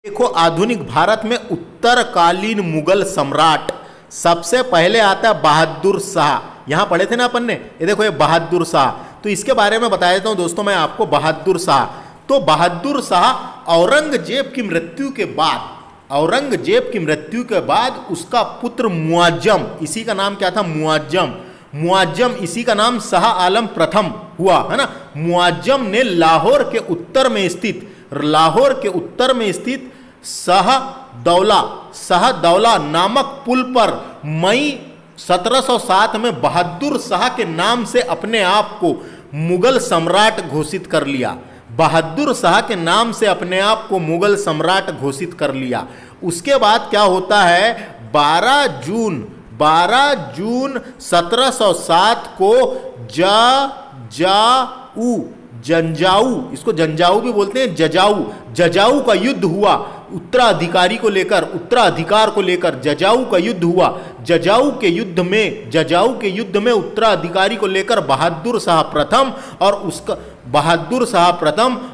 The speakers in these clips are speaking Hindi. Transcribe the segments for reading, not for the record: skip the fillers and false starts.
देखो, आधुनिक भारत में उत्तरकालीन मुगल सम्राट सबसे पहले आता है बहादुर शाह। यहां पढ़े थे ना अपन ने, ये देखो ये बहादुर शाह। तो इसके बारे में बता देता हूं दोस्तों मैं आपको। बहादुर शाह, तो बहादुर शाह औरंगजेब की मृत्यु के बाद, औरंगजेब की मृत्यु के बाद उसका पुत्र मुआज्जम, इसी का नाम क्या था, मुआज्जम, मुआज्जम इसी का नाम शाह आलम प्रथम हुआ, है ना। मुआज्जम ने लाहौर के उत्तर में स्थित, लाहौर के उत्तर में स्थित शाहदौला नामक पुल पर मई 1707 में बहादुर शाह के नाम से अपने आप को मुगल सम्राट घोषित कर लिया। बहादुर शाह के नाम से अपने आप को मुगल सम्राट घोषित कर लिया। उसके बाद क्या होता है, 12 जून 1707 को जंजाऊ, इसको जंजाऊ भी बोलते हैं, जजाऊ का युद्ध हुआ। उत्तराधिकारी को लेकर, उत्तराधिकार को लेकर जजाऊ का युद्ध हुआ। जजाऊ के युद्ध में उत्तराधिकारी को लेकर बहादुर शाह प्रथम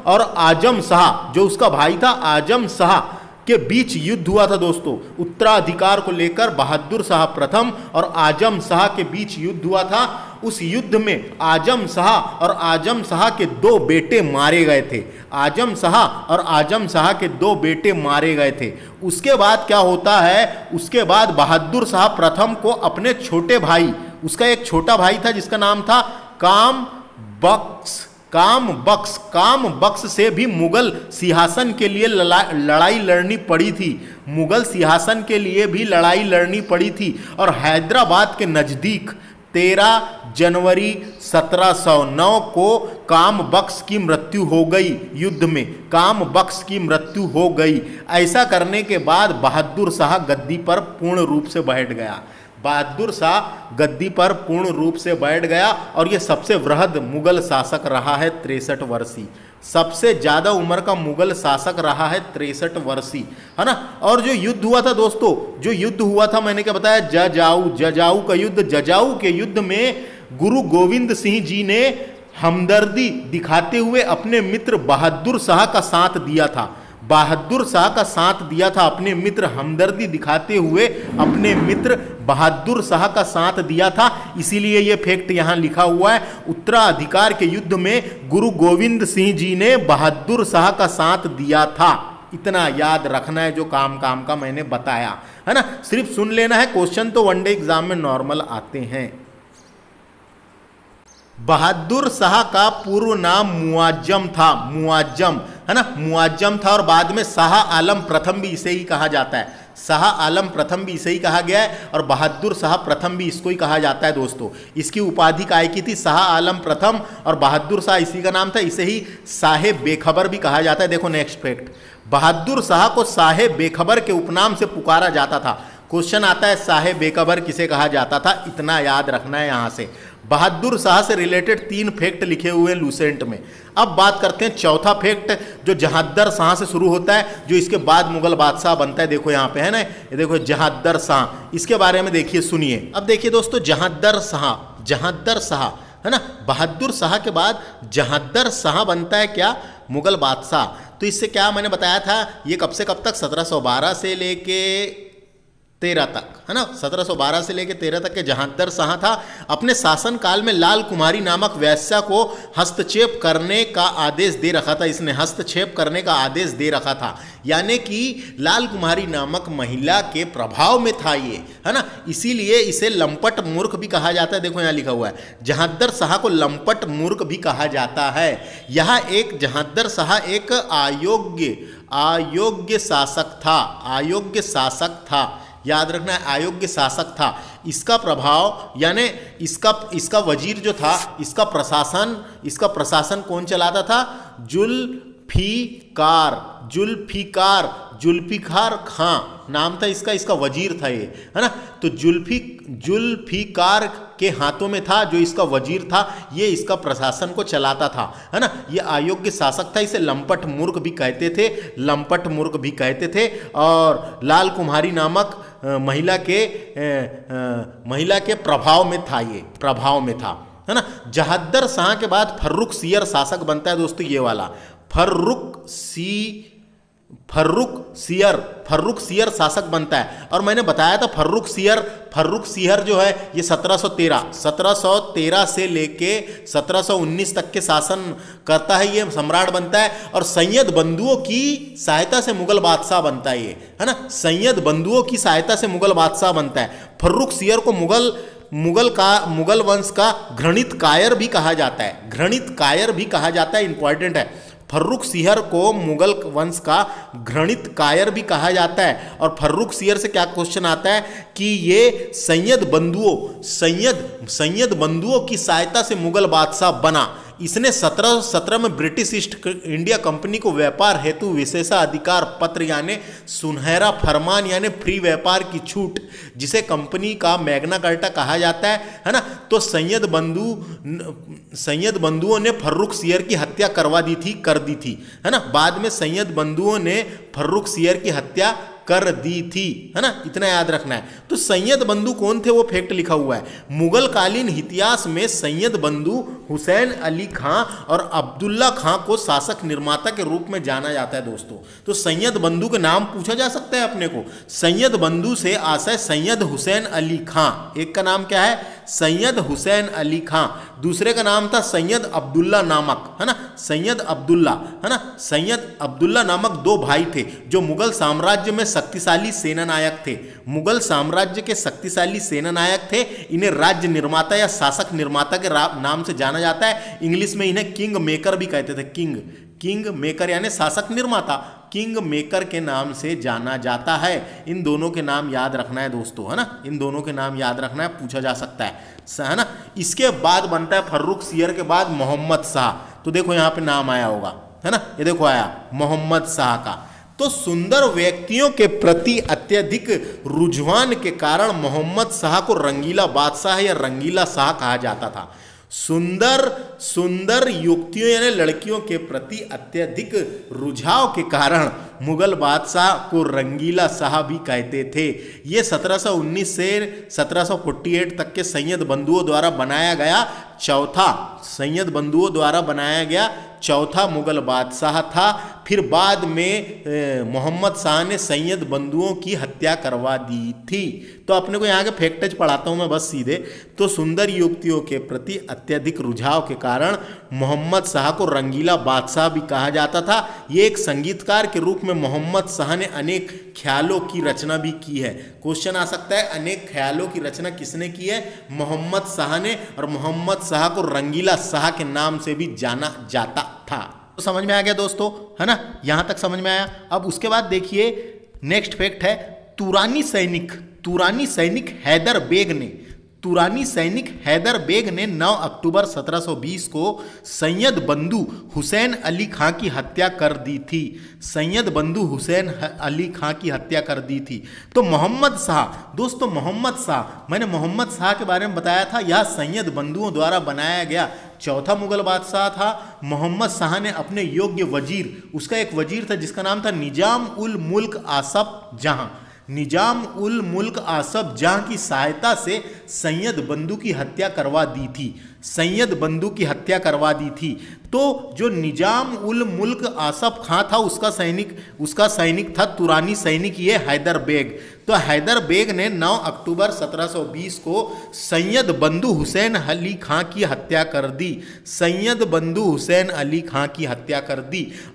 और आजम शाह, जो उसका भाई था आजम शाह, के बीच युद्ध हुआ था दोस्तों। उत्तराधिकार को लेकर बहादुर शाह प्रथम और आजम शाह के बीच युद्ध हुआ था। उस युद्ध में आजम शाह और आजम शाह के 2 बेटे मारे गए थे। आजम शाह और आजम शाह के 2 बेटे मारे गए थे। उसके बाद क्या होता है, उसके बाद बहादुर शाह प्रथम को अपने छोटे भाई, उसका एक छोटा भाई था जिसका नाम था काम बख्श से भी मुगल सिंहासन के लिए लड़ाई लड़नी पड़ी थी। मुगल सिंहासन के लिए भी लड़ाई लड़नी पड़ी थी। और हैदराबाद के नज़दीक 13 जनवरी 1709 को काम बख्श की मृत्यु हो गई। युद्ध में काम बख्श की मृत्यु हो गई। ऐसा करने के बाद बहादुर शाह गद्दी पर पूर्ण रूप से बैठ गया। बहादुर शाह गद्दी पर पूर्ण रूप से बैठ गया और यह सबसे वृहद मुगल शासक रहा है, 63 वर्षीय। सबसे ज्यादा उम्र का मुगल शासक रहा है, 63 वर्षीय, है ना। और जो युद्ध हुआ था दोस्तों, जो युद्ध हुआ था, मैंने क्या बताया, जजाऊ का युद्ध। जजाऊ के युद्ध में गुरु गोविंद सिंह जी ने हमदर्दी दिखाते हुए अपने मित्र बहादुर शाह का साथ दिया था। बहादुर शाह का साथ दिया था, अपने मित्र हमदर्दी दिखाते हुए अपने मित्र बहादुर शाह का साथ दिया था। इसीलिए ये फैक्ट यहाँ लिखा हुआ है। उत्तराधिकार के युद्ध में गुरु गोविंद सिंह जी ने बहादुर शाह का साथ दिया था। इतना याद रखना है जो काम का मैंने बताया, है ना। सिर्फ सुन लेना है, क्वेश्चन तो वनडे एग्जाम में नॉर्मल आते हैं। बहादुर शाह का पूर्व नाम मुआज्जम था, मुआज्जम, है ना, मुआज्जम था। और बाद में शाह आलम प्रथम भी इसे ही कहा जाता है। शाह आलम प्रथम भी इसे ही कहा गया है और बहादुर शाह प्रथम भी इसको ही कहा जाता है दोस्तों। इसकी उपाधि काय की थी, शाह आलम प्रथम, और बहादुर शाह इसी का नाम था। इसे ही साहेब बेखबर भी कहा जाता है। देखो नेक्स्ट फैक्ट, बहादुर शाह को साहेब बेखबर के उपनाम से पुकारा जाता था। क्वेश्चन आता है साहेब बेखबर किसे कहा जाता था, इतना याद रखना है यहां से। बहादुर शाह से रिलेटेड 3 फैक्ट लिखे हुए हैं लूसेंट में। अब बात करते हैं चौथा फैक्ट, जो जहादर शाह से शुरू होता है, जो इसके बाद मुगल बादशाह बनता है। देखो यहाँ पे है ना, ये देखो जहादर शाह, इसके बारे में देखिए, सुनिए। अब देखिए दोस्तों, जहादर शाह, है ना, बहादुर शाह के बाद जहादर शाह बनता है क्या, मुगल बादशाह। तो इससे क्या मैंने बताया था, ये कब से कब तक, 1712 से लेके 13 तक, है ना, 1712 से लेकर 13 तक के जहादर शाह था। अपने शासन काल में लाल कुमारी नामक वैश्या को हस्तक्षेप करने का आदेश दे रखा था। इसने हस्तक्षेप करने का आदेश दे रखा था, यानी कि लाल कुमारी नामक महिला के प्रभाव में था ये, है ना। इसीलिए इसे लंपट मूर्ख भी कहा जाता है। देखो यहाँ लिखा हुआ है, जहादर शाह को लंपट मूर्ख भी कहा जाता है। यह एक जहादर शाह एक अयोग्य शासक था, याद रखना है, अयोग्य शासक था। इसका प्रभाव यानी इसका वजीर जो था, इसका प्रशासन कौन चलाता था, जुल्फिकार खां नाम था इसका वजीर था ये, है ना। तो जुल्फिकार के हाथों में था, जो इसका वजीर था, ये इसका प्रशासन को चलाता था, है ना। ये अयोग्य शासक था, इसे लंपट मूर्ख भी कहते थे। और लाल कुम्हारी नामक महिला के प्रभाव में था, है ना। जहादर शाह के बाद फर्रुख सियर शासक बनता है दोस्तों, ये वाला फर्रुख फर्रुख सियर शासक बनता है। और मैंने बताया था फर्रुख सियर जो है ये 1713 से लेके 1719 तक के शासन करता है, ये सम्राट बनता है। और सैयद बंधुओं की सहायता से मुगल बादशाह बनता है, ये है ना, सैयद बंधुओं की सहायता से मुगल बादशाह बनता है। फर्रुख सियर को मुगल वंश का घृणित कायर भी कहा जाता है, घृणित कायर भी कहा जाता है, इंपॉर्टेंट है। फर्रुख सियर को मुगल वंश का घृणित कायर भी कहा जाता है। और फर्रुख सियर से क्या क्वेश्चन आता है कि ये सैयद बंधुओं की सहायता से मुगल बादशाह बना। इसने 1717 में ब्रिटिश ईस्ट इंडिया कंपनी को व्यापार हेतु विशेषाधिकार पत्र यानी सुनहरा फरमान यानी फ्री व्यापार की छूट, जिसे कंपनी का मैग्ना कार्टा कहा जाता है ना। तो सैयद बंधुओं ने फर्रुख सियर की हत्या कर दी थी, है ना। बाद में सैयद बंधुओं ने फर्रुख सियर की हत्या कर दी थी, है ना, इतना याद रखना है। तो सैयद बंधु कौन थे वो फैक्ट लिखा हुआ है। मुगल कालीन इतिहास में सैयद बंधु हुसैन अली खां और अब्दुल्ला खां को शासक निर्माता के रूप में जाना जाता है दोस्तों। तो सैयद बंधु के नाम पूछा जा सकता है अपने को। सैयद बंधु से आशय सैयद हुसैन अली खां, एक का नाम क्या है सैयद हुसैन अली खां, दूसरे का नाम था सैयद अब्दुल्ला नामक, है ना, सैयद अब्दुल्ला, है ना। सैयद अब्दुल्ला नामक दो भाई थे जो मुगल साम्राज्य में शक्तिशाली सेनानायक थे, मुगल साम्राज्य के शक्तिशाली सेनानायक थे। इन्हें राज्य निर्माता या शासक निर्माता के नाम से जाना जाता है। इंग्लिश में इन्हें किंग मेकर भी कहते थे, किंग मेकर यानी शासक निर्माता, किंग मेकर के नाम से जाना जाता है। इन दोनों के नाम याद रखना है दोस्तों, है ना, इन दोनों के नाम याद रखना है, पूछा जा सकता है ना। इसके बाद बनता है फर्रुख सियर के बाद मोहम्मद शाह। तो देखो यहाँ पे नाम आया होगा, है ना, ये देखो आया मोहम्मद शाह का। तो सुंदर व्यक्तियों के प्रति अत्यधिक रुझान के कारण मोहम्मद शाह को रंगीला बादशाह या रंगीला शाह कहा जाता था। सुंदर युवतियों यानी लड़कियों के प्रति अत्यधिक रुझाव के कारण मुगल बादशाह को रंगीला शाह भी कहते थे। ये 1719 से 1748 तक के सैयद बंधुओं द्वारा बनाया गया चौथा मुगल बादशाह था। फिर बाद में मोहम्मद शाह ने सैयद बंधुओं की हत्या करवा दी थी। तो अपने को यहाँ के फैक्टर्स पढ़ाता हूँ मैं बस सीधे। तो सुंदर युवतियों के प्रति अत्यधिक रुझाव के कारण मोहम्मद शाह को रंगीला बादशाह भी कहा जाता था। ये एक संगीतकार के रूप में मोहम्मद शाह ने अनेक ख्यालों की रचना भी की है। क्वेश्चन आ सकता है अनेक ख्यालों की रचना किसने की है, मोहम्मद शाह ने। और मोहम्मद शाह को रंगीला शाह के नाम से भी जाना जाता था। तो समझ में आ गया दोस्तों, है ना, यहाँ तक समझ में आया। अब उसके बाद देखिए नेक्स्ट फैक्ट है तुरानी सैनिक हैदर बेग ने 9 अक्टूबर 1720 को सैयद बंधु हुसैन अली खां की हत्या कर दी थी। तो मोहम्मद शाह, दोस्तों मोहम्मद शाह, मैंने मोहम्मद शाह के बारे में बताया था, यह सैयद बंधुओं द्वारा बनाया गया चौथा मुगल बादशाह था। मोहम्मद शाह ने अपने योग्य वजीर, उसका एक वजीर था जिसका नाम था निजाम उल मुल्क आसफ जहां की सहायता से सैयद बंधु की हत्या करवा दी थी। तो जो निजाम उल मुल्क आसफ खां था उसका सैनिक था तुरानी सैनिक ये हैदर बेग। तो हैदर बेग ने 9 अक्टूबर 1720 को सैयद बंधु हुसैन अली खां की हत्या कर दी।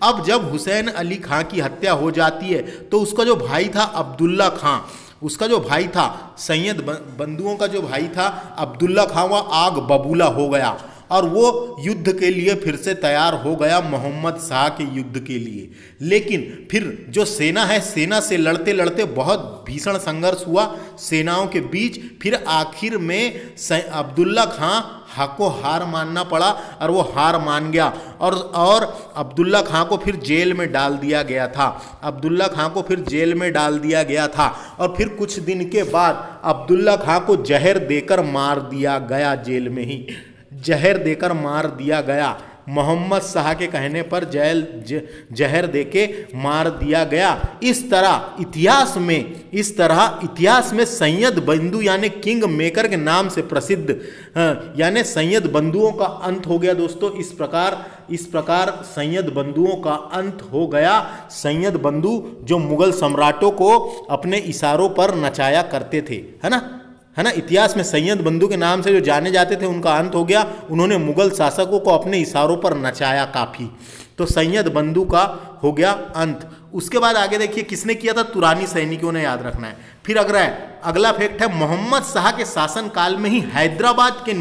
अब जब हुसैन अली खां की हत्या हो जाती है तो उसका जो भाई था अब्दुल्ला खां, सैयद बंधुओं का जो भाई था अब्दुल्ला खां, वह आग बबूला हो गया और वो युद्ध के लिए फिर से तैयार हो गया मोहम्मद शाह के युद्ध के लिए। लेकिन फिर जो सेना से लड़ते लड़ते बहुत भीषण संघर्ष हुआ सेनाओं के बीच। फिर आखिर में अब्दुल्ला खां को हार मानना पड़ा और वो हार मान गया और अब्दुल्ला खां को फिर जेल में डाल दिया गया था। और फिर कुछ दिन के बाद अब्दुल्ला खां को जहर देकर मार दिया गया, जेल में ही जहर देकर मार दिया गया। मोहम्मद शाह के कहने पर जहर देके मार दिया गया। इस तरह इतिहास में सैयद बंधु यानी किंग मेकर के नाम से प्रसिद्ध यानी सैयद बंधुओं का अंत हो गया दोस्तों। इस प्रकार सैयद बंधुओं का अंत हो गया। सैयद बंधु जो मुगल सम्राटों को अपने इशारों पर नचाया करते थे, है ना। इतिहास में सैयद बंधु के नाम से जो जाने जाते थे उनका अंत हो गया। उन्होंने मुगल शासकों को अपने इशारों पर नचाया काफी। तो सैयद बंधु का हो गया अंत। उसके बाद आगे देखिए किसने किया था, तुरानी सैनिकों ने, याद रखना है। फिर अगला फैक्ट है, मोहम्मद शाह के शासन काल में ही हैदराबाद के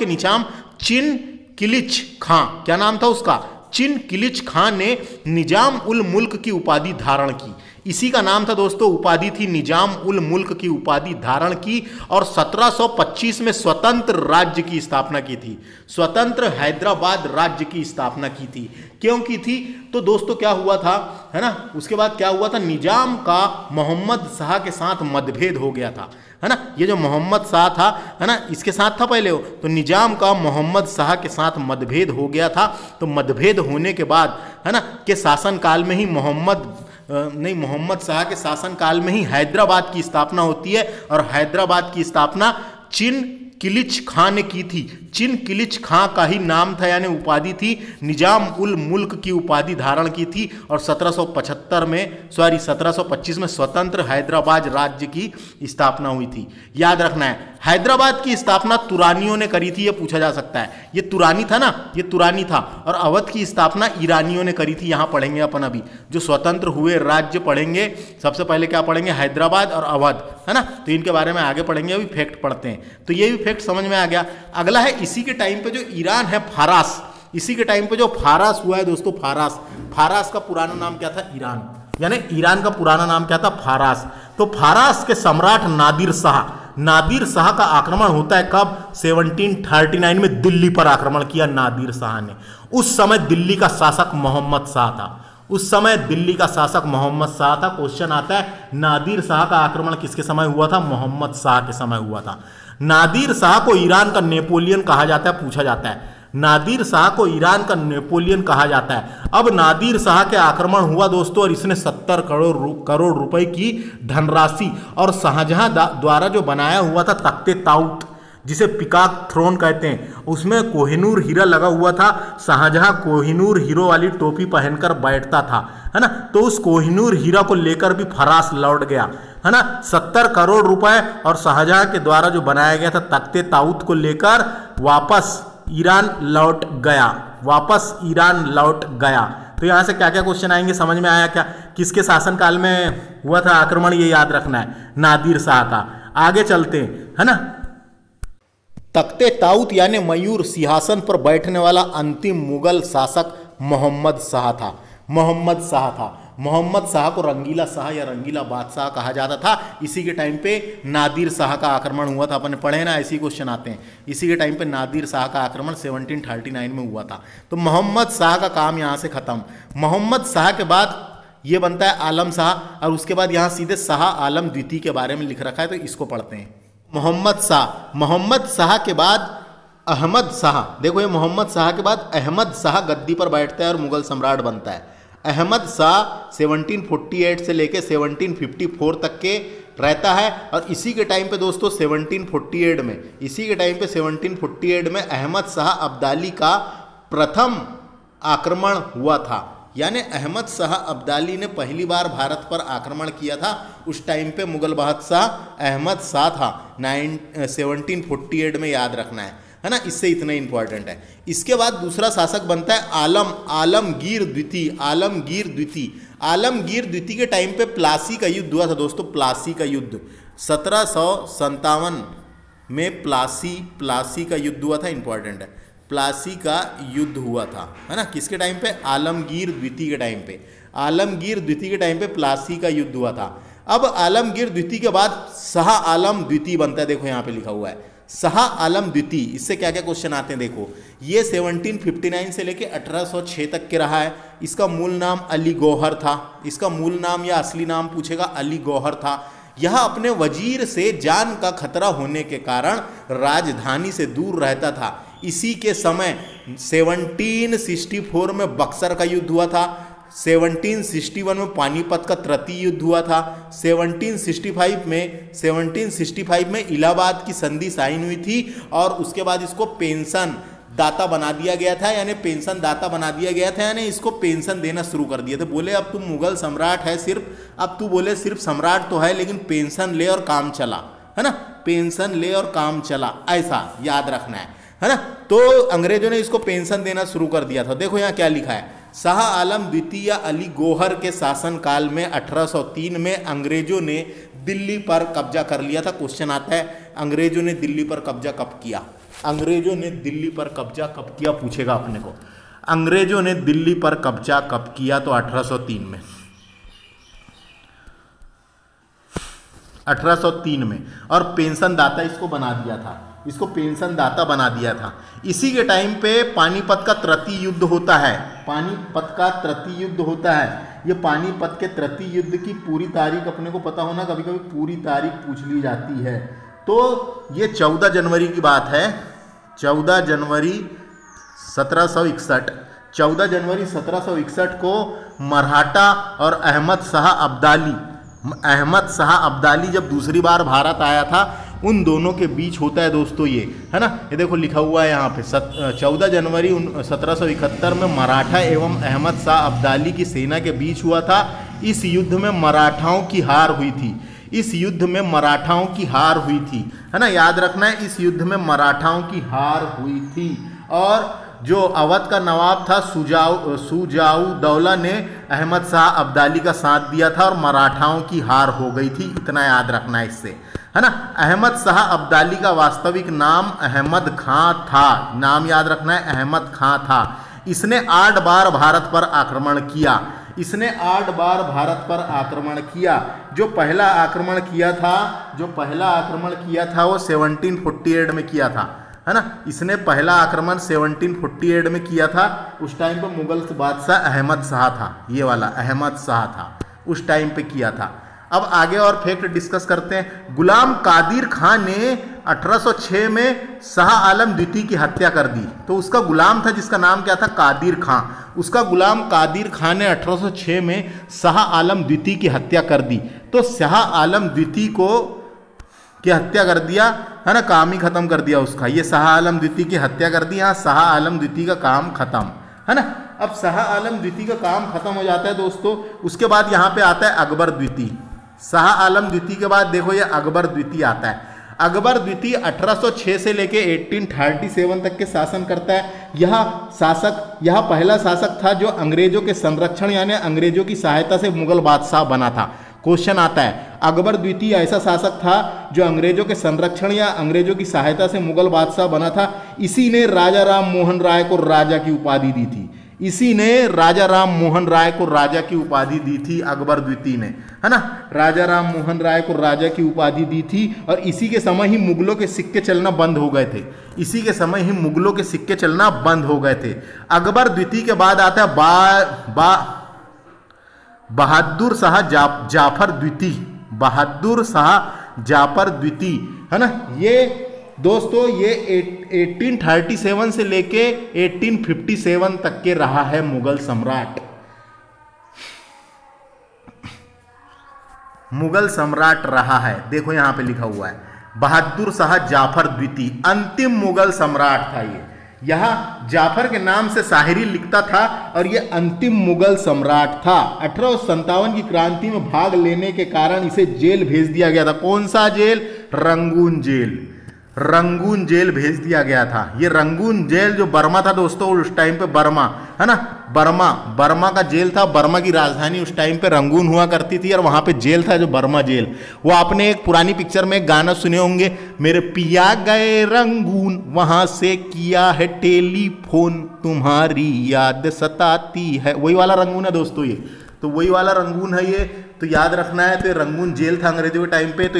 निजाम चिन किलिच खां, क्या नाम था उसका, चिन किलिच खां ने निजाम उल मुल्क की उपाधि धारण की। इसी का नाम था दोस्तों, उपाधि थी निजाम उल मुल्क की उपाधि धारण की। और 1725 में स्वतंत्र राज्य की स्थापना की थी, स्वतंत्र हैदराबाद राज्य की स्थापना की थी। क्यों की थी, तो दोस्तों क्या हुआ था, है ना, उसके बाद क्या हुआ था, निजाम का मोहम्मद शाह के साथ मतभेद हो गया था, है ना। ये जो मोहम्मद शाह था, है ना, इसके साथ था पहले तो निजाम का मोहम्मद शाह के साथ मतभेद हो गया था। तो मतभेद होने के बाद, है ना, के शासनकाल में ही मोहम्मद शाह के शासनकाल में ही हैदराबाद की स्थापना होती है। और हैदराबाद की स्थापना चिन किलिच खां ने की थी। चिन किलिच खां का ही नाम था यानी उपाधि थी, निजाम उल मुल्क की उपाधि धारण की थी। और 1725 में स्वतंत्र हैदराबाद राज्य की स्थापना हुई थी। याद रखना है, हैदराबाद की स्थापना तुरानियों ने करी थी, ये पूछा जा सकता है। ये तुरानी था ना, ये तुरानी था। और अवध की स्थापना ईरानियों ने करी थी। यहाँ पढ़ेंगे अपन अभी जो स्वतंत्र हुए राज्य पढ़ेंगे। सबसे पहले क्या पढ़ेंगे, हैदराबाद और अवध, है ना। तो इनके बारे में आगे पढ़ेंगे, अभी फैक्ट पढ़ते हैं। तो ये भी फैक्ट समझ में आ गया। अगला है, इसी के टाइम पे जो ईरान है फारस, इसी के टाइम पे जो फारस हुआ है दोस्तों, फारस का पुराना नाम क्या था, ईरान, यानी ईरान का पुराना नाम क्या था, फारस। तो फारस के सम्राट नादिर शाह का आक्रमण होता है कब, 1739 में दिल्ली पर आक्रमण किया नादिर शाह ने। उस समय दिल्ली का शासक मोहम्मद शाह था। क्वेश्चन आता है, नादिर शाह का आक्रमण किसके समय हुआ था, मोहम्मद शाह के समय हुआ था। नादिर शाह को ईरान का नेपोलियन कहा जाता है, पूछा जाता है। नादिर शाह को ईरान का नेपोलियन कहा जाता है। अब नादिर शाह के आक्रमण हुआ दोस्तों, और इसने 70 करोड़ रुपए की धनराशि और शाहजहां द्वारा जो बनाया हुआ था तख्ते ताऊत, जिसे पिकाक थ्रोन कहते हैं, उसमें कोहिनूर हीरा लगा हुआ था। शाहजहां कोहिनूर हीरो वाली टोपी पहनकर बैठता था, है ना। तो उस कोहिनूर हीरा को लेकर भी फारस लौट गया, है ना। 70 करोड़ रुपए और शाहजहां के द्वारा जो बनाया गया था तख्ते ताऊत को लेकर वापस ईरान लौट गया। तो यहां से क्या क्या क्वेश्चन आएंगे, समझ में आया क्या, किसके शासनकाल में हुआ था आक्रमण, ये याद रखना है, नादिर शाह का। आगे चलते हैं, है ना। तख्ते ताऊत यानी मयूर सिंहासन पर बैठने वाला अंतिम मुगल शासक मोहम्मद शाह को रंगीला शाह या रंगीला बादशाह कहा जाता था। इसी के टाइम पे नादिर शाह का आक्रमण हुआ था, अपन पढ़े ना, ऐसे क्वेश्चन आते हैं। इसी के टाइम पे नादिर शाह का आक्रमण 1739 में हुआ था। तो मोहम्मद शाह का काम यहाँ से खत्म। मोहम्मद शाह के बाद ये बनता है आलम शाह, और उसके बाद यहाँ सीधे शाह आलम द्वितीय के बारे में लिख रखा है, तो इसको पढ़ते हैं। मोहम्मद शाह के बाद अहमद शाह, देखो ये मोहम्मद शाह के बाद अहमद शाह गद्दी पर बैठता है और मुगल सम्राट बनता है। अहमद शाह 1748 से लेकर 1754 तक के रहता है। और इसी के टाइम पे दोस्तों 1748 में अहमद शाह अब्दाली का प्रथम आक्रमण हुआ था। यानी अहमद शाह अब्दाली ने पहली बार भारत पर आक्रमण किया था। उस टाइम पे मुगल बादशाह अहमद शाह था, 1748 में, याद रखना है ना। इससे इतना इंपॉर्टेंट है। इसके बाद दूसरा शासक बनता है आलमगीर द्वितीय के टाइम पे प्लासी का युद्ध हुआ था दोस्तों। प्लासी का युद्ध 1757 में प्लासी का युद्ध हुआ था, इंपॉर्टेंट है। प्लासी का युद्ध हुआ था, है ना, किसके टाइम पे, आलमगीर द्वितीय के टाइम पे प्लासी का युद्ध हुआ था। अब आलमगीर द्वितीय के बाद शाह आलम द्वितीय बनता है, देखो यहाँ पे लिखा हुआ है शाह आलम द्वितीय। इससे क्या क्या क्वेश्चन आते हैं देखो। ये 1759 से लेके 1806 तक के रहा है। इसका मूल नाम अली गौहर था। इसका मूल नाम या असली नाम पूछेगा, अली गौहर था। यह अपने वजीर से जान का खतरा होने के कारण राजधानी से दूर रहता था। इसी के समय 1764 में बक्सर का युद्ध हुआ था, 1761 में पानीपत का तृतीय युद्ध हुआ था, 1765 में इलाहाबाद की संधि साइन हुई थी और उसके बाद इसको पेंशन दाता बना दिया गया था, यानी पेंशन दाता बना दिया गया था, यानी इसको पेंशन देना शुरू कर दिया था। बोले अब तुम मुगल सम्राट है सिर्फ, अब तू बोले सिर्फ सम्राट तो है लेकिन पेंशन ले और काम चला, है ना, पेंशन ले और काम चला, ऐसा याद रखना है ना। तो अंग्रेजों ने इसको पेंशन देना शुरू कर दिया था। देखो यहाँ क्या लिखा है, शाह आलम द्वितीय अली गौहर के शासनकाल में 1803 में अंग्रेजों ने दिल्ली पर कब्जा कर लिया था। क्वेश्चन आता है अंग्रेजों ने दिल्ली पर कब्जा कब किया, अंग्रेजों ने दिल्ली पर कब्जा कब किया, पूछेगा अपने को। अंग्रेजों ने दिल्ली पर कब्जा कब किया, तो 1803 में, 1803 में। और पेंशन दाता इसको बना दिया था, इसको पेंशन दाता बना दिया था। इसी के टाइम पे पानीपत का तृतीय युद्ध होता है, पानीपत का तृतीय युद्ध होता है। ये पानीपत के तृतीय युद्ध की पूरी तारीख अपने को पता होना, कभी कभी पूरी तारीख पूछ ली जाती है। तो ये 14 जनवरी की बात है, 14 जनवरी 1761, 14 जनवरी 1761 को मराठा और अहमद शाह अब्दाली जब दूसरी बार भारत आया था, उन दोनों के बीच होता है दोस्तों ये, है ना। ये देखो लिखा हुआ है यहाँ पे 14 जनवरी 1771 में मराठा एवं अहमद शाह अब्दाली की सेना के बीच हुआ था। इस युद्ध में मराठाओं की हार हुई थी, इस युद्ध में मराठाओं की हार हुई थी, है ना, याद रखना है, इस युद्ध में मराठाओं की हार हुई थी। और जो अवध का नवाब था सुजाउद्दौला ने अहमद शाह अब्दाली का साथ दिया था और मराठाओं की हार हो गई थी, इतना याद रखना है इससे, है ना। अहमद शाह अब्दाली का वास्तविक नाम अहमद खां था, नाम याद रखना है, अहमद खां था। इसने 8 बार भारत पर आक्रमण किया, इसने 8 बार भारत पर आक्रमण किया। जो पहला आक्रमण किया था वो 1748 में किया था, है ना। इसने पहला आक्रमण 1748 में किया था। उस टाइम पे मुगल बादशाह अहमद शाह था, ये वाला अहमद शाह था, उस टाइम पे किया था। अब आगे और फैक्ट डिस्कस करते हैं। गुलाम कादिर खान ने 1806 में शाह आलम द्वितीय की हत्या कर दी। तो उसका गुलाम था जिसका नाम क्या था, कादिर खां। उसका गुलाम कादिर खान ने 1806 में शाह आलम द्वितीय की हत्या कर दी। तो शाह आलम द्वितीय को की हत्या कर दिया, है ना, काम ही खत्म कर दिया उसका। ये शाह आलम द्वितीय की हत्या कर दी, यहाँ शाह आलम द्वितीय का काम खत्म, है ना। अब शाह आलम द्वितीय का काम खत्म हो जाता है दोस्तों। उसके बाद यहाँ पे आता है अकबर द्वितीय। शाह आलम द्वितीय के बाद देखो ये अकबर द्वितीय आता है। अकबर द्वितीय 1806 से लेके 1837 तक के शासन करता है। यह पहला शासक था जो अंग्रेजों के संरक्षण यानी अंग्रेजों की सहायता से मुगल बादशाह बना था। क्वेश्चन आता है, अकबर द्वितीय ऐसा शासक था जो अंग्रेजों के संरक्षण या अंग्रेजों की सहायता से मुगल बादशाह बना था। इसी ने राजा राम मोहन राय को राजा की उपाधि दी थी, इसी ने राजा राम मोहन राय को राजा की उपाधि दी थी, अकबर द्वितीय ने, है ना। राजा राम मोहन राय को राजा की उपाधि दी थी। और इसी के समय ही मुगलों के सिक्के चलना बंद हो गए थे, इसी के समय ही मुगलों के सिक्के चलना बंद हो गए थे। अकबर द्वितीय के बाद आता है बहादुर शाह जाफर द्वितीय, बहादुर शाह जाफर द्वितीय, है ना। ये दोस्तों ये 1837 से लेके 1857 तक के रहा है मुगल सम्राट, मुगल सम्राट रहा है। देखो यहां पे लिखा हुआ है बहादुर शाह जाफर द्वितीय, अंतिम मुगल सम्राट था ये। यह जाफर के नाम से शायरी लिखता था और ये अंतिम मुगल सम्राट था। 1857 की क्रांति में भाग लेने के कारण इसे जेल भेज दिया गया था। कौन सा jail? Rangoon jail, Rangoon jail भेज दिया गया था। ये रंगून जेल जो बर्मा था दोस्तों, उस टाइम पे बर्मा, है ना, बर्मा का जेल था। बर्मा की राजधानी उस टाइम पे रंगून हुआ करती थी और वहां पे जेल था जो बर्मा जेल। वो आपने एक पुरानी पिक्चर में एक गाना सुने होंगे, मेरे पिया गए रंगून वहां से किया है टेलीफोन तुम्हारी याद सताती है। वही वाला रंगून है दोस्तों ये, तो वही वाला रंगून है ये, तो याद रखना है। तो ये रंगून जेल था अंग्रेजों के टाइम पे, तो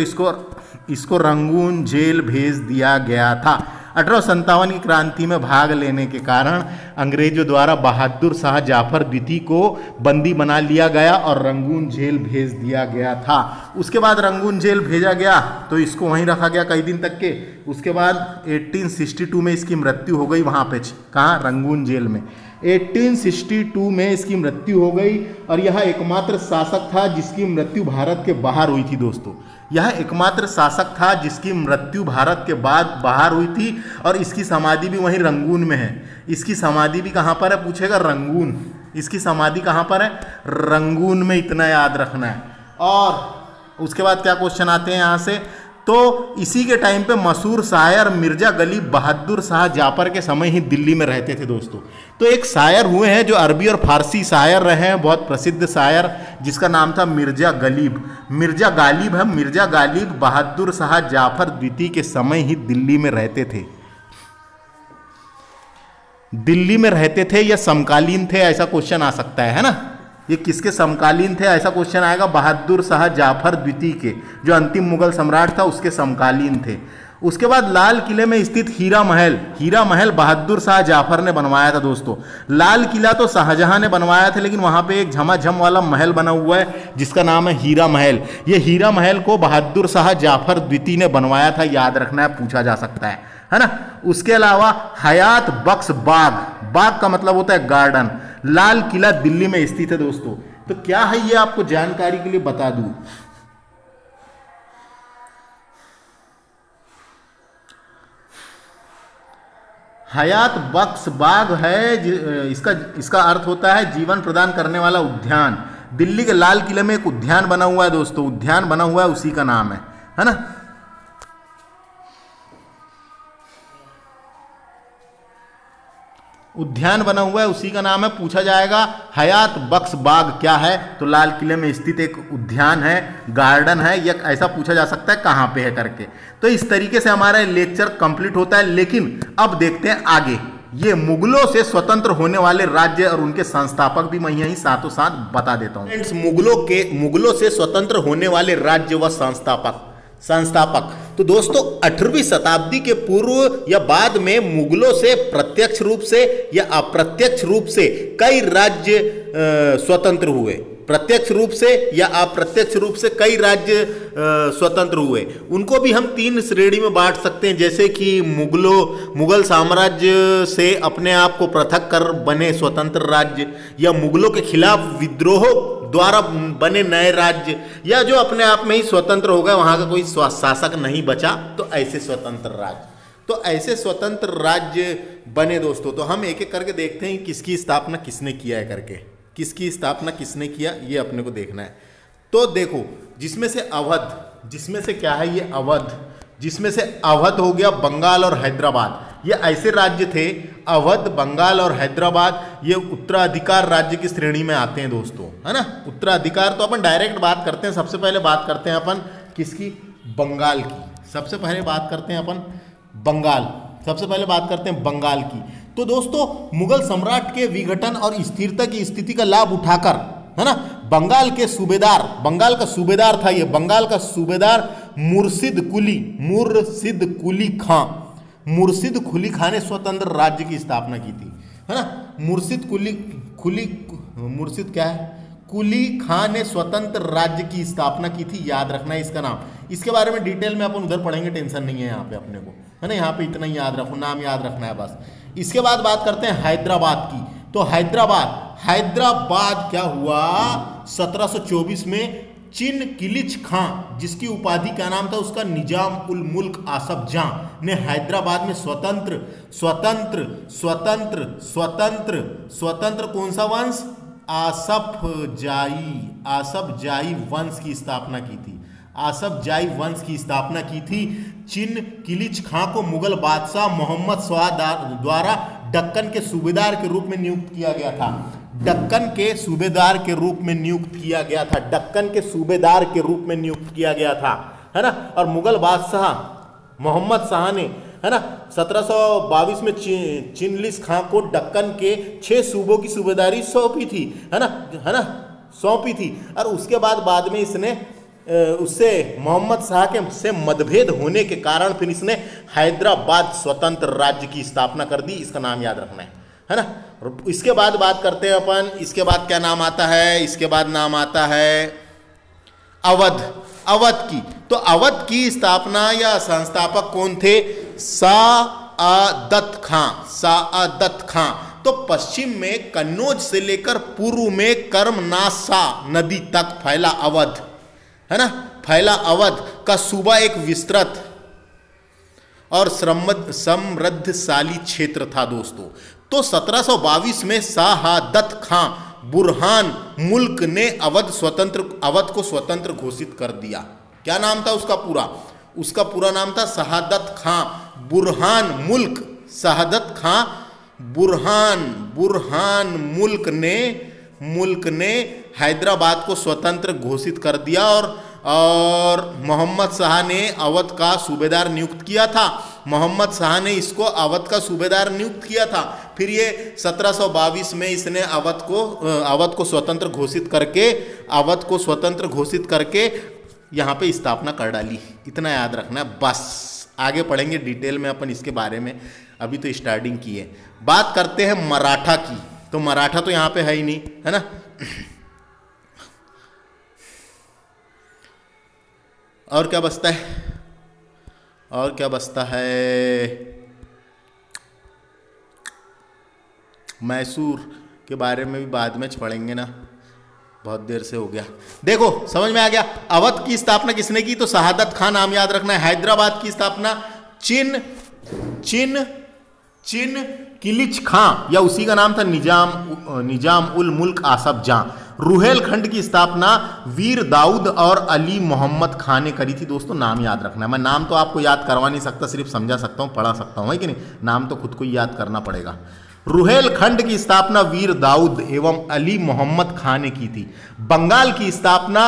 इसको रंगून जेल भेज दिया गया था। 1857 की क्रांति में भाग लेने के कारण अंग्रेजों द्वारा बहादुर शाह जाफर द्वितीय को बंदी बना लिया गया और रंगून जेल भेज दिया गया था। उसके बाद रंगून जेल भेजा गया तो इसको वहीं रखा गया कई दिन तक के। उसके बाद 1862 में इसकी मृत्यु हो गई, वहाँ पे कहाँ, रंगून जेल में। 1862 में इसकी मृत्यु हो गई और यह एकमात्र शासक था जिसकी मृत्यु भारत के बाहर हुई थी दोस्तों। यह एकमात्र शासक था जिसकी मृत्यु भारत के बाद बाहर हुई थी और इसकी समाधि भी वहीं रंगून में है। इसकी समाधि भी कहाँ पर है पूछेगा, रंगून। इसकी समाधि कहाँ पर है, रंगून में, इतना याद रखना है। और उसके बाद क्या क्वेश्चन आते हैं यहाँ से, तो इसी के टाइम पे मशहूर शायर मिर्जा गलीब बहादुर शाह जाफर के समय ही दिल्ली में रहते थे दोस्तों। तो एक शायर हुए हैं जो अरबी और फारसी शायर रहे हैं, बहुत प्रसिद्ध शायर, जिसका नाम था मिर्जा गलीब। मिर्जा गालिब है, मिर्जा गालिब बहादुर शाह जाफर द्वितीय के समय ही दिल्ली में रहते थे। दिल्ली में रहते थे या समकालीन थे, ऐसा क्वेश्चन आ सकता है ना। ये किसके समकालीन थे, ऐसा क्वेश्चन आएगा, बहादुर शाह जाफर द्वितीय के, जो अंतिम मुगल सम्राट था उसके समकालीन थे। उसके बाद लाल किले में स्थित हीरा महल, हीरा महल बहादुर शाह जाफर ने बनवाया था दोस्तों। लाल किला तो शाहजहां ने बनवाया था, लेकिन वहां पे एक झमाझम वाला महल बना हुआ है जिसका नाम है हीरा महल। ये हीरा महल को बहादुर शाह जाफर द्वितीय ने बनवाया था, याद रखना है, पूछा जा सकता है ना। उसके अलावा हयात बख्श बाग, बाग का मतलब होता है गार्डन, लाल किला दिल्ली में स्थित है दोस्तों। तो क्या है ये, आपको जानकारी के लिए बता दूं, हयात बख्श बाग है, इसका अर्थ होता है जीवन प्रदान करने वाला उद्यान। दिल्ली के लाल किले में एक उद्यान बना हुआ है दोस्तों, उद्यान बना हुआ है, उसी का नाम है ना। उद्यान बना हुआ है, उसी का नाम है। पूछा जाएगा हयात बख्श बाग क्या है, तो लाल किले में स्थित एक उद्यान है, गार्डन है, या ऐसा पूछा जा सकता है कहाँ पे है करके। तो इस तरीके से हमारा लेक्चर कंप्लीट होता है। लेकिन अब देखते हैं आगे, ये मुगलों से स्वतंत्र होने वाले राज्य और उनके संस्थापक भी मैं यहीं साथों साथ बता देता हूं। मुगलों से स्वतंत्र होने वाले राज्य व संस्थापक तो दोस्तों 18वीं शताब्दी के पूर्व या बाद में मुगलों से प्रत्यक्ष रूप से या अप्रत्यक्ष रूप से कई राज्य स्वतंत्र हुए। प्रत्यक्ष रूप से या अप्रत्यक्ष रूप से कई राज्य स्वतंत्र हुए। उनको भी हम 3 श्रेणी में बांट सकते हैं, जैसे कि मुगल साम्राज्य से अपने आप को पृथक कर बने स्वतंत्र राज्य, या मुगलों के खिलाफ विद्रोह द्वारा बने नए राज्य, या जो अपने आप में ही स्वतंत्र हो गए, वहां का कोई शासक नहीं बचा, तो ऐसे स्वतंत्र राज्य। तो ऐसे स्वतंत्र राज्य बने दोस्तों। तो हम एक एक करके देखते हैं किसकी स्थापना किसने किया है करके, किसकी स्थापना किसने किया, ये अपने को देखना है। तो देखो, जिसमें से अवध, जिसमें से क्या है ये अवध, जिसमें से अवध हो गया बंगाल और हैदराबाद, ये ऐसे राज्य थे। अवध, बंगाल और हैदराबाद ये उत्तराधिकार राज्य की श्रेणी में आते हैं दोस्तों, है ना। उत्तराधिकार तो अपन डायरेक्ट बात करते हैं। सबसे पहले बात करते हैं अपन किसकी, बंगाल की। सबसे पहले बात करते हैं अपन बंगाल, सबसे पहले बात करते हैं बंगाल की। तो दोस्तों मुगल सम्राट के विघटन और स्थिरता की स्थिति का लाभ उठाकर, है ना, बंगाल के सूबेदार, बंगाल का सूबेदार था ये, बंगाल का सूबेदार मुर्शिद कुली खां ने स्वतंत्र राज्य की स्थापना की थी, है ना। कुली खां ने स्वतंत्र राज्य की स्थापना की थी, याद रखना है इसका नाम। इसके बारे में डिटेल में अपन उधर पढ़ेंगे, टेंशन नहीं है यहाँ पे अपने को, है ना। यहाँ पे इतना ही याद रखो, नाम याद रखना है बस। इसके बाद बात करते हैं हैदराबाद की। तो हैदराबाद क्या हुआ, 1724 में चिन किलिच खां, जिसकी उपाधि क्या नाम था उसका, निजाम उल मुल्क आसफ जां ने हैदराबाद में स्वतंत्र कौन सा वंश, आसफ जाई वंश की स्थापना की थी। आसफ जाई वंश की स्थापना की थी। चिन किलिच खां को मुगल बादशाह मोहम्मद शाह द्वारा दक्कन के सूबेदार के रूप में नियुक्त किया गया था। दक्कन के सूबेदार के रूप में नियुक्त किया गया था, दक्कन के सूबेदार के रूप में नियुक्त किया गया था, है ना। और मुगल बादशाह मोहम्मद शाह ने, है ना, 1722 में चिनलिस खां को दक्कन के 6 सूबों की सूबेदारी सौंपी थी, है ना, सौंपी थी। और उसके बाद में इसने उससे मोहम्मद शाह के से मतभेद होने के कारण फिर इसने हैदराबाद स्वतंत्र राज्य की स्थापना कर दी। इसका नाम याद रखना है ना। इसके बाद बात करते हैं अपन, इसके बाद क्या नाम आता है, इसके बाद नाम आता है अवध। अवध की, तो अवध की स्थापना या संस्थापक कौन थे? साआदत खां। साआदत खां। तो पश्चिम में कन्नौज से लेकर पूर्व में कर्मनासा नदी तक फैला अवध, है ना, फैला अवध का सूबा एक विस्तृत और समृद्धशाली क्षेत्र था दोस्तों। तो 1722 में शहादत खां बुरहान मुल्क ने अवध को स्वतंत्र घोषित कर दिया। क्या नाम था उसका पूरा? उसका पूरा नाम था शहादत खां बुरहान मुल्क। शहादत खां बुरहान मुल्क ने हैदराबाद को स्वतंत्र घोषित कर दिया और मोहम्मद शाह ने अवध का सूबेदार नियुक्त किया था। मोहम्मद शाह ने इसको अवध का सूबेदार नियुक्त किया था। फिर ये 1722 में इसने अवध को स्वतंत्र घोषित करके यहाँ पे स्थापना कर डाली। इतना याद रखना है बस। आगे पढ़ेंगे डिटेल में अपन इसके बारे में, अभी तो स्टार्टिंग की है। बात करते हैं मराठा की। तो मराठा तो यहाँ पे है ही नहीं, है ना। और क्या बचता है? और क्या बचता है? मैसूर के बारे में भी बाद में पढ़ेंगे ना, बहुत देर से हो गया। देखो समझ में आ गया। अवध की स्थापना किसने की? तो शहादत खां नाम याद रखना है। हैदराबाद की स्थापना चिन किलिच खां या उसी का नाम था निजाम उल मुल्क आसफ जां। रुहेलखंड की स्थापना वीर दाऊद और अली मोहम्मद खां ने करी थी। दोस्तों नाम याद रखना है। मैं नाम तो आपको याद करवा नहीं सकता, सिर्फ समझा सकता हूं, पढ़ा सकता हूं, है कि नहीं। नाम तो खुद को ही याद करना पड़ेगा। रुहेलखंड की स्थापना वीर दाऊद एवं अली मोहम्मद खां ने की थी। बंगाल की स्थापना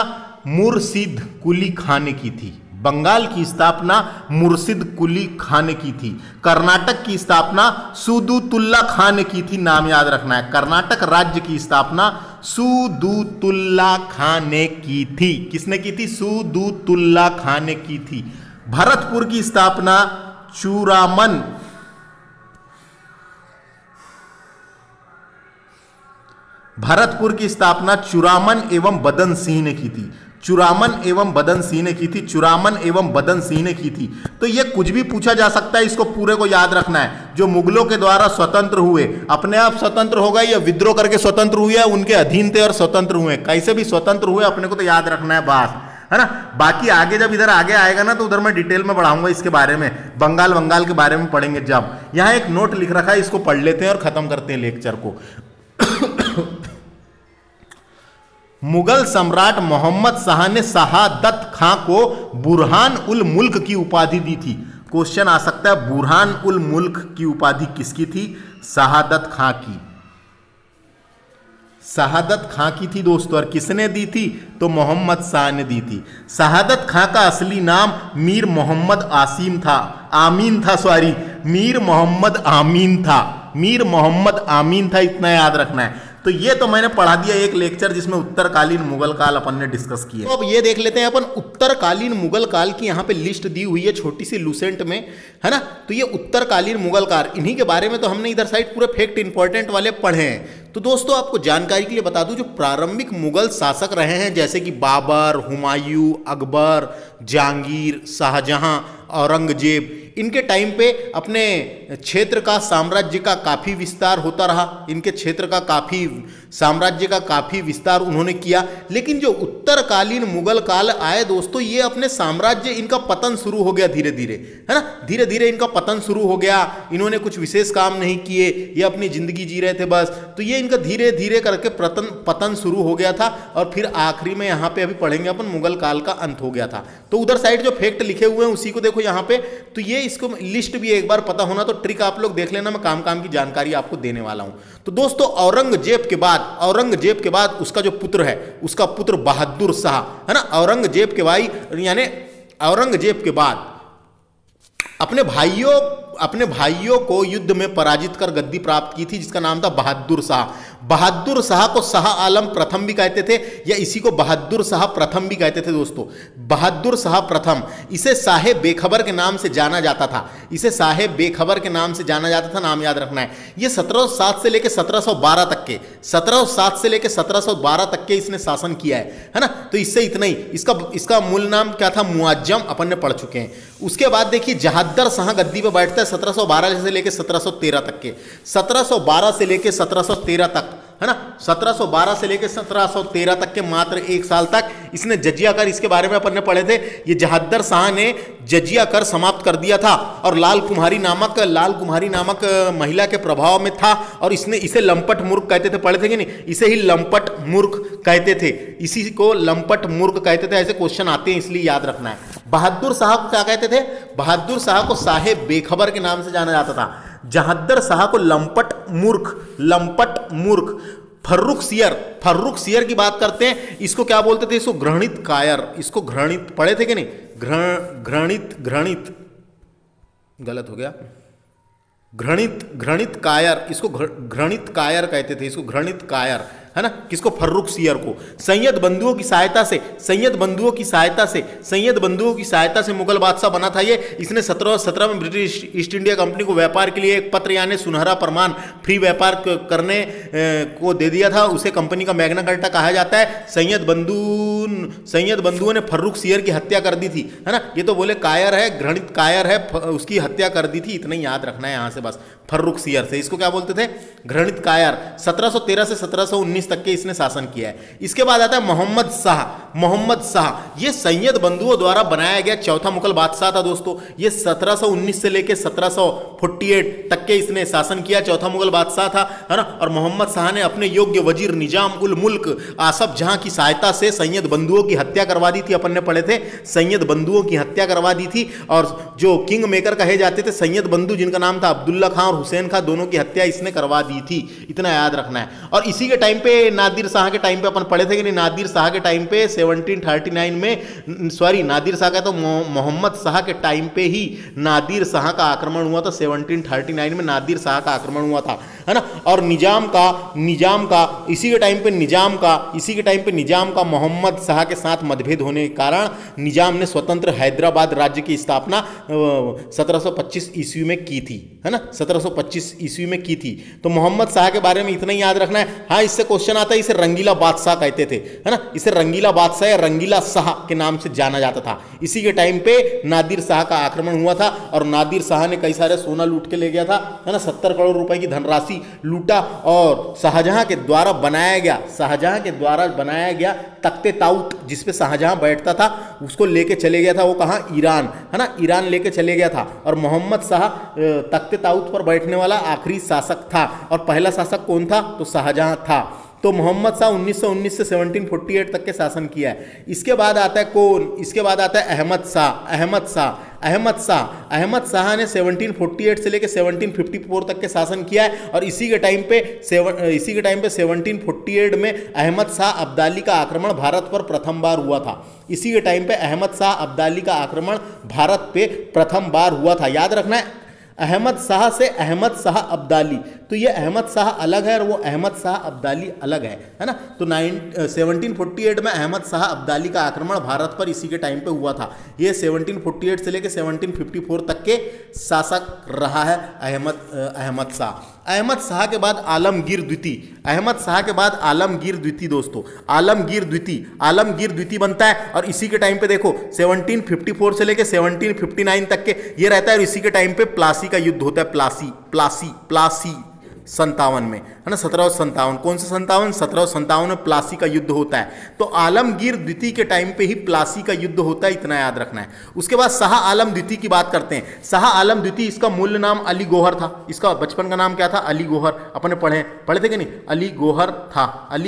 मुर्शिद कुली खां ने की थी। बंगाल की स्थापना मुर्शिद कुली खां ने की थी। कर्नाटक की स्थापना सुदूतुल्ला खां ने की थी। नाम याद रखना है। कर्नाटक राज्य की स्थापना सुदूतुल्ला खां ने की थी। किसने की थी? सुदूतुल्ला खां ने की थी। भरतपुर की स्थापना चुरामन एवं बदन सिंह ने की थी। चुरामन एवं बदन सिंह ने की थी। तो ये कुछ भी पूछा जा सकता है, इसको पूरे को याद रखना है। जो मुगलों के द्वारा स्वतंत्र हुए, अपने आप स्वतंत्र हो गए या विद्रोह करके स्वतंत्र हुए, उनके अधीन थे और स्वतंत्र हुए, कैसे भी स्वतंत्र हुए, अपने को तो याद रखना है बस, है ना। बाकी आगे जब इधर आगे आएगा ना तो उधर मैं डिटेल में बढ़ाऊंगा इसके बारे में। बंगाल के बारे में पढ़ेंगे जब। यहाँ एक नोट लिख रखा है, इसको पढ़ लेते हैं और खत्म करते हैं लेक्चर को। मुगल सम्राट मोहम्मद शाह ने शहादत खां को बुरहान उल मुल्क की उपाधि दी थी। क्वेश्चन आ सकता है, बुरहान उल मुल्क की उपाधि किसकी थी? शहादत खां की। शहादत खां की थी दोस्तों। और किसने दी थी? तो मोहम्मद शाह ने दी थी। शहादत खां का असली नाम मीर मोहम्मद मीर मोहम्मद आमीन था। इतना याद रखना है। तो ये तो मैंने पढ़ा दिया एक लेक्चर जिसमें उत्तरकालीन मुगल काल अपन ने डिस्कस किया। तो अब ये देख लेते हैं अपन उत्तरकालीन मुगल काल की। यहाँ पे लिस्ट दी हुई है छोटी सी लूसेंट में, है ना। तो ये उत्तरकालीन मुगल काल, इन्हीं के बारे में तो हमने इधर साइड पूरे फैक्ट इंपॉर्टेंट वाले पढ़े हैं। तो दोस्तों आपको जानकारी के लिए बता दूं, जो प्रारंभिक मुगल शासक रहे हैं जैसे कि बाबर, हुमायूं, अकबर, जहांगीर, शाहजहां, औरंगजेब, इनके टाइम पे अपने क्षेत्र का साम्राज्य का काफ़ी विस्तार होता रहा। इनके क्षेत्र का साम्राज्य का काफ़ी विस्तार उन्होंने किया। लेकिन जो उत्तरकालीन मुगल काल आए दोस्तों, ये अपने साम्राज्य, इनका पतन शुरू हो गया धीरे धीरे, है ना। धीरे धीरे इनका पतन शुरू हो गया। इन्होंने कुछ विशेष काम नहीं किए, ये अपनी जिंदगी जी रहे थे बस। तो ये इनका धीरे धीरे करके पतन शुरू हो गया था। और फिर आखिरी में यहाँ पे अभी पढ़ेंगे अपन, मुगल काल का अंत हो गया था। तो उधर साइड जो फैक्ट लिखे हुए हैं उसी को देखो यहाँ पे। तो ये इसको लिस्ट भी एक बार पता होना, तो ट्रिक आप लोग देख लेना, मैं काम की जानकारी आपको देने वाला हूं। तो दोस्तों औरंगजेब के बाद उसका जो पुत्र है, उसका पुत्र बहादुर शाह, है ना। औरंगजेब के भाई यानी औरंगजेब के बाद अपने भाइयों को युद्ध में पराजित कर गद्दी प्राप्त की थी, जिसका नाम था बहादुर शाह। बहादुर शाह को शाह आलम प्रथम भी कहते थे या इसी को बहादुर शाह प्रथम भी कहते थे दोस्तों। बहादुर शाह प्रथम, इसे साहेब बेखबर के नाम से जाना जाता था, इसे साहेब बेखबर के नाम से जाना जाता था, नाम याद रखना है। ये 1707 से लेकर 1712 तक के 1707 से लेकर 1712 तक के इसने शासन किया है ना। तो इससे इतना ही, इसका मूल नाम क्या था, मुआज्जम, अपन ने पढ़ चुके हैं। उसके बाद देखिए जहादर शाह गद्दी पे बैठता है 1712 से लेकर 1713 तक के, 1712 से लेकर 1713 तक, है ना, 1712 से लेकर 1713 तक के मात्र 1 साल तक इसने जजिया कर, इसके बारे में अपन ने पढ़े थे। ये जहादर शाह ने जजिया कर समाप्त कर दिया था और लाल कुम्हारी नामक महिला के प्रभाव में था और इसने इसे लंपट मूर्ख कहते थे, पढ़े थे कि नहीं, इसे ही लंपट मूर्ख कहते थे, इसी को लंपट मूर्ख कहते थे। ऐसे क्वेश्चन आते हैं इसलिए याद रखना है। बहादुर शाह को क्या कहते थे, बहादुर शाह को साहेब बेखबर के नाम से जाना जाता था, जहादर शाह को लंपट मूर्ख। फर्रुख सियर की बात करते हैं, इसको क्या बोलते थे, इसको घृणित कायर, इसको घृणित, पढ़े थे कि नहीं, घृणित गलत हो गया, घृणित कायर, इसको घृणित कायर कहते थे, इसको घृणित कायर, है ना, किसको, फर्रुख सियर को। सैयद बंधुओं की सहायता से मुगल बादशाह बना था ये। इसने 1717 में ब्रिटिश ईस्ट इंडिया कंपनी को व्यापार के लिए एक पत्र यानी सुनहरा प्रमाण फ्री व्यापार करने को दे दिया था, उसे कंपनी का मैग्ना कार्टा कहा जाता है। सैयद बंधुओं ने फर्रुख सियर की हत्या कर दी थी, है ना, ये तो बोले कायर है, घृणित कायर है, उसकी हत्या कर दी थी, इतना ही याद रखना है यहाँ से बस, फर्रुख सियर से। इसको क्या बोलते थे, घृणित कायर। 1713 से 1719 तक के इसने शासन किया है। इसके बाद आता है मोहम्मद शाह, ये सैयद बंधुओं द्वारा बनाया गया चौथा मुगल बादशाह था दोस्तों। ये 1719 से लेकर 1748 तक के इसने शासन किया, चौथा मुगल बादशाह था, है ना। और मोहम्मद शाह ने अपने योग्य वजीर निजाम उल मुल्क आसफ जहां की सहायता से सैयद बंधुओं की हत्या करवा दी थी, अपन ने पढ़े थे, सैयद बंधुओं की हत्या करवा दी थी। और जो किंग मेकर कहे जाते थे सैयद बंधु, जिनका नाम था अब्दुल्ला खां और हुसैन खां, दोनों की हत्या इसने करवा दी थी, इतना याद रखना है। और इसी के टाइम पे नादिर शाह के टाइम पे अपन पढ़े थे कि नहीं, नादिर शाह के टाइम पे 1739 में, सॉरी नादिर शाह का तो मोहम्मद शाह के टाइम पे ही नादिर शाह का आक्रमण हुआ था, 1739 में नादिर शाह का आक्रमण हुआ था, है ना। और निजाम का इसी के टाइम पे निजाम का मोहम्मद शाह के साथ मतभेद होने के कारण निजाम ने स्वतंत्र हैदराबाद राज्य की स्थापना 1725 ईस्वी में की थी, है ना, 1725 ईस्वी में की थी। तो मोहम्मद शाह के बारे में इतना ही याद रखना है। हाँ, इससे क्वेश्चन आता है, इसे रंगीला बादशाह कहते थे, है ना, इसे रंगीला बादशाह या रंगीला शाह के नाम से जाना जाता था। इसी के टाइम पे नादिर शाह का आक्रमण हुआ था और नादिर शाह ने कई सारे सोना लूट के ले गया था, है ना, 70 करोड़ रुपए की धनराशि लूटा। और शाहजहां के द्वारा बनाया गया तख्ते ताऊत, जिसपे शाहजहां बैठता था, उसको लेके चले गया था, वो कहाँ, ईरान, है ना, ईरान लेके चले गया था। और मोहम्मद शाह तख्ते ताऊत पर बैठने वाला आखिरी शासक था। और पहला शासक कौन था, तो शाहजहां था। तो मोहम्मद शाह 1919 से 1748 तक के शासन किया है। इसके बाद आता है कौन, इसके बाद आता है अहमद शाह ने 1748 से लेकर 1754 तक के शासन किया है। और इसी के टाइम पे 1748 में अहमद शाह अब्दाली का आक्रमण भारत पर प्रथम बार हुआ था। इसी के टाइम पे अहमद शाह अब्दाली का आक्रमण भारत पे प्रथम बार हुआ था, याद रखना है। अहमद शाह से अहमद शाह अब्दाली, तो ये अहमद शाह अलग है और वो अहमद शाह अब्दाली अलग है ना। तो 1748 में अहमद शाह अब्दाली का आक्रमण भारत पर इसी के टाइम पे हुआ था। ये 1748 से लेकर 1754 तक के शासक रहा है अहमद शाह। अहमद शाह के बाद आलमगीर द्वितीय दोस्तों, आलमगीर द्वितीय बनता है। और इसी के टाइम पे देखो 1754 से लेकर 1759 तक के ये रहता है। और इसी के टाइम पे प्लासी का युद्ध होता है, प्लासी 57 में, है ना, 1757। कौन सा 57? 1757 में प्लासी का युद्ध होता है। तो आलमगीर द्वितीय के टाइम पे ही प्लासी का युद्ध होता है, इतना याद रखना है। उसके बाद शाह आलम द्वितीय की बात करते हैं। शाह आलम द्वितीय, इसका मूल नाम अली गौहर था। इसका बचपन का नाम क्या था? अली गौहर। अपने पढ़े थे कि नहीं? अली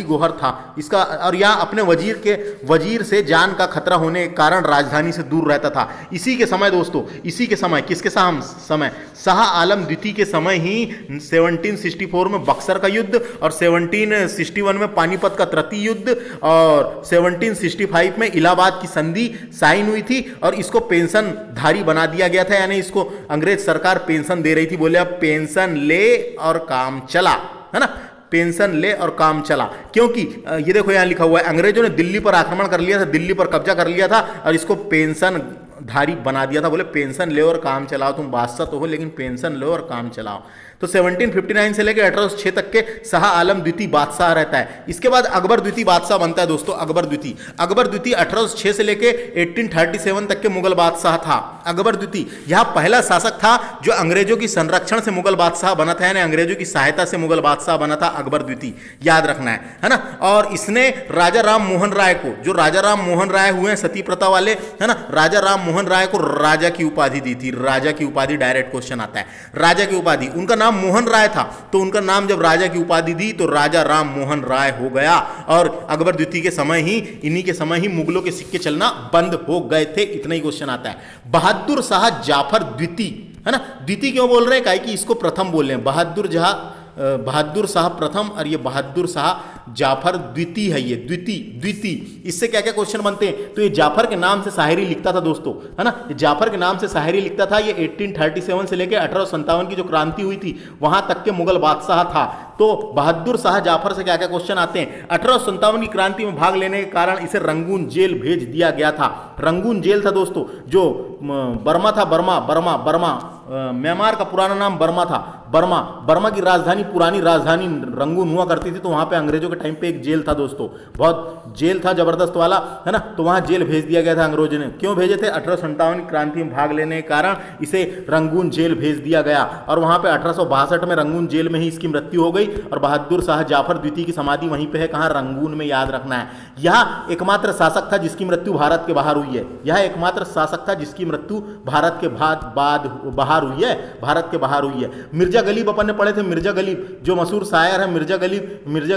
गौहर था इसका। और यह अपने वजीर से जान का खतरा होने के कारण राजधानी से दूर रहता था। इसी के समय दोस्तों, किसके समय? शाह आलम द्वितीय के समय ही 1764 में बक्सर का युद्ध और 1761 में पानीपत का तृतीय युद्ध और 1765 में इलाहाबाद की संधि साइन हुई थी। और इसको पेंशन धारी बना दिया गया था, यानी इसको अंग्रेज सरकार पेंशन दे रही थी। बोले अब पेंशन ले और काम चला, है ना। पेंशन ले और काम चला। क्योंकि ये देखो यहाँ लिखा हुआ है, अंग्रेजों ने दिल्ली पर आक्रमण कर लिया था, दिल्ली पर कब्जा कर लिया था और इसको पेंशन धारी बना दिया था। बोले पेंशन ले और काम चलाओ, तुम बादशाह तो हो लेकिन पेंशन लो और काम चलाओ। तो 1759 से लेकर 1806 तक के शाह आलम द्वितीय बादशाह रहता है। इसके बाद अकबर द्वितीय बादशाह बनता है दोस्तों। अकबर द्वितीय 1806 से लेकर 1837 तक के मुगल बादशाह था। अकबर द्वितीय यह पहला शासक था जो अंग्रेजों की संरक्षण से मुगल बादशाह बना था, यानी अंग्रेजों की सहायता से मुगल बादशाह बना था अकबर द्वितीय, याद रखना है ना। और इसने राजा राम मोहन राय को, जो राजा राम मोहन राय हुए हैं सती प्रथा वाले, है ना, राजा राम मोहन राय को राजा की उपाधि दी थी। राजा की उपाधि, डायरेक्ट क्वेश्चन आता है, राजा की उपाधि। उनका नाम मोहन राय था, तो उनका नाम जब राजा की उपाधि दी तो राजा राम मोहन राय हो गया। और अकबर द्वितीय के समय ही, इन्हीं के समय ही मुगलों के सिक्के चलना बंद हो गए थे। इतना ही क्वेश्चन आता है। बहादुर शाह जाफर द्वितीय, है ना, द्वितीय क्यों बोल रहे हैं, काहे कि इसको प्रथम बोल रहे हैं। बहादुर शाह प्रथम और ये बहादुर शाह जाफर द्वितीय है। ये द्वितीय इससे क्या क्या क्वेश्चन बनते हैं, तो ये जाफर के नाम से शायरी लिखता था दोस्तों, है ना, जाफर के नाम से शायरी लिखता था। ये 1837 से लेकर 1857 की जो क्रांति हुई थी वहां तक के मुगल बादशाह था। तो बहादुर शाह जाफर से क्या क्या क्वेश्चन आते हैं। 1857 की क्रांति में भाग लेने के कारण इसे रंगून जेल भेज दिया गया था। रंगून जेल था दोस्तों, जो बर्मा था, बर्मा म्यांमार का पुराना नाम बर्मा था। बर्मा की राजधानी, पुरानी राजधानी रंगून हुआ करती थी। तो वहां पे अंग्रेजों के टाइम पे एक जेल था दोस्तों, बहुत जेल था जबरदस्त वाला, है ना। तो वहां जेल भेज दिया गया था अंग्रेजों ने। क्यों भेजे थे, 1857 की क्रांति में भाग लेने के कारण इसे रंगून जेल भेज दिया गया। और वहां पे 1862 में रंगून जेल में ही इसकी मृत्यु हो गई। और बहादुर शाह जाफर द्वितीय की समाधि वहीं पे है, कहां, रंगून में, याद रखना है। यह एकमात्र शासक था जिसकी मृत्यु भारत के बाहर हुई है। यह एकमात्र शासक था जिसकी मृत्यु भारत के बाहर हुई है, भारत के बाहर हुई है। मिर्जा गलीब अपन ने पढ़े थे, मिर्जा गलीब जो मशहूर शायर है, मिर्जा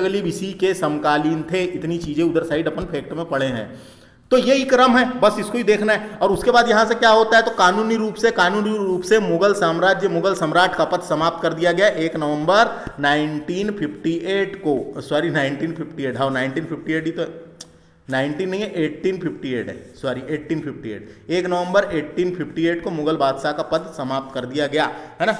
गलीब इसी के समकालीन थे। इतनी चीजें उधर साइड अपन फैक्ट में पढ़े हैं। तो यही क्रम है, बस इसको ही देखना है। और उसके बाद यहां से क्या होता है, तो कानूनी रूप से मुगल साम्राज्य, मुगल सम्राट का पद समाप्त कर दिया गया 1 नवंबर 1958 को। सॉरी 1958, हाँ 1958 ही तो 19 नहीं है, 1858 है, सॉरी 1858। 1 नवंबर 1858 को मुगल बादशाह का पद समाप्त कर दिया गया, है ना।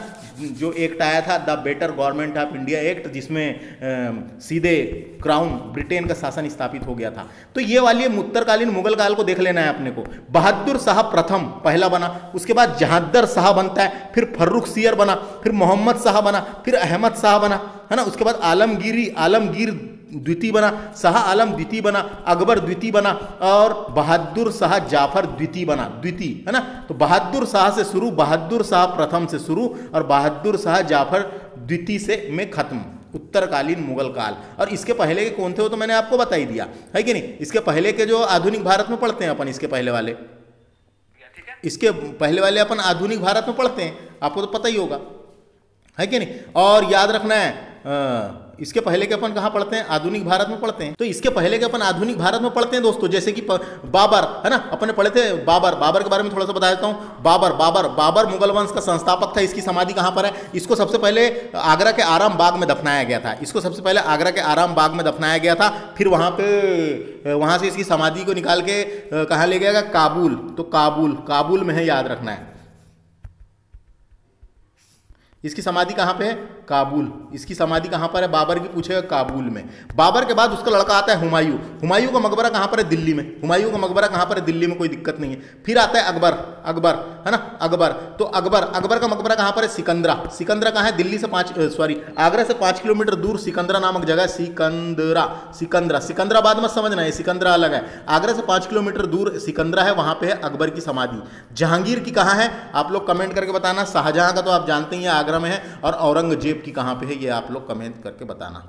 जो एक्ट आया था the better government of India act, जिसमें सीधे क्राउन, ब्रिटेन का शासन स्थापित हो गया था। तो ये वाली उत्तरकालीन मुगल काल को देख लेना है अपने को। बहादुर शाह प्रथम पहला बना, उसके बाद जहांदर शाह बनता है, फिर फर्रुख सियर बना, फिर मोहम्मद शाह बना, फिर अहमद शाह बना, है ना। उसके बाद आलमगीर द्वितीय बना, शाह आलम द्वितीय बना, अकबर द्वितीय बना और बहादुर शाह जाफर द्वितीय बना, द्वितीय, है ना। तो बहादुर शाह से शुरू, बहादुर शाह प्रथम से शुरू और बहादुर शाह जाफर द्वितीय से में खत्म उत्तरकालीन मुगल काल। और इसके पहले के कौन थे वो तो मैंने आपको बता ही दिया है कि नहीं। इसके पहले के जो आधुनिक भारत में पढ़ते हैं अपन, इसके पहले वाले अपन आधुनिक भारत में पढ़ते हैं, आपको तो पता ही होगा, है कि नहीं। और याद रखना है, इसके पहले के अपन कहाँ पढ़ते हैं, आधुनिक भारत में पढ़ते हैं। तो इसके पहले के अपन आधुनिक भारत में पढ़ते हैं दोस्तों, जैसे कि बाबर, है ना, अपन ने पढ़े थे बाबर के बारे में थोड़ा सा बता देता हूँ। बाबर मुगल वंश का संस्थापक था। इसकी समाधि कहाँ पर है, इसको सबसे पहले आगरा के आराम बाग में दफनाया गया था। फिर वहाँ से इसकी समाधि को निकाल के कहाँ ले गया, काबुल। तो काबुल में है, याद रखना है। इसकी समाधि कहाँ पे है, काबुल। इसकी समाधि कहाँ पर है, बाबर की पूछेगा, काबुल में। बाबर के बाद उसका लड़का आता है हुमायूं का मकबरा कहाँ पर है, दिल्ली में। हुमायूं का मकबरा कहाँ पर है, दिल्ली में, कोई दिक्कत नहीं है। फिर आता है अकबर, है ना, अकबर का मकबरा कहाँ पर है, सिकंदरा कहाँ है, दिल्ली से आगरा से 5 किलोमीटर दूर सिकंदरा नामक जगह, सिकंदराबाद मत समझना है, सिकंदरा अलग है। आगरा से 5 किलोमीटर दूर सिकंदरा है, वहां पे है अकबर की समाधि। जहांगीर की कहाँ है, आप लोग कमेंट करके बताना। शाहजहां का तो आप जानते ही हैं, आगरा में है। और औरंगजेब की कहां पे है, ये आप लोग कमेंट करके बताना।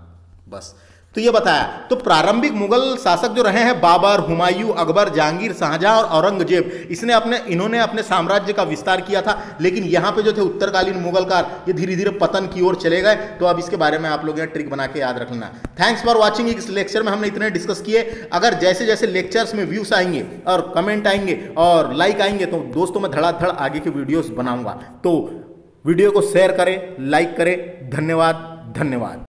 बस तो ये बताया। तो प्रारंभिक मुगल शासक जो रहे हैं, बाबर, हुमायूं, अकबर, जहांगीर, शाहजहां और औरंगजेब, इन्होंने अपने साम्राज्य का विस्तार किया था। लेकिन यहाँ पे जो थे उत्तरकालीन मुगल काल, ये धीरे धीरे पतन की ओर चले गए। तो अब इसके बारे में आप लोग यहाँ ट्रिक बना के याद रखना। Thanks for watching. इस लेक्चर में हमने इतने डिस्कस किए। अगर जैसे जैसे लेक्चर्स में व्यूज आएंगे और कमेंट आएंगे और लाइक आएंगे, तो दोस्तों मैं धड़ाधड़ आगे के वीडियोस बनाऊंगा। तो वीडियो को शेयर करें, लाइक करें। धन्यवाद।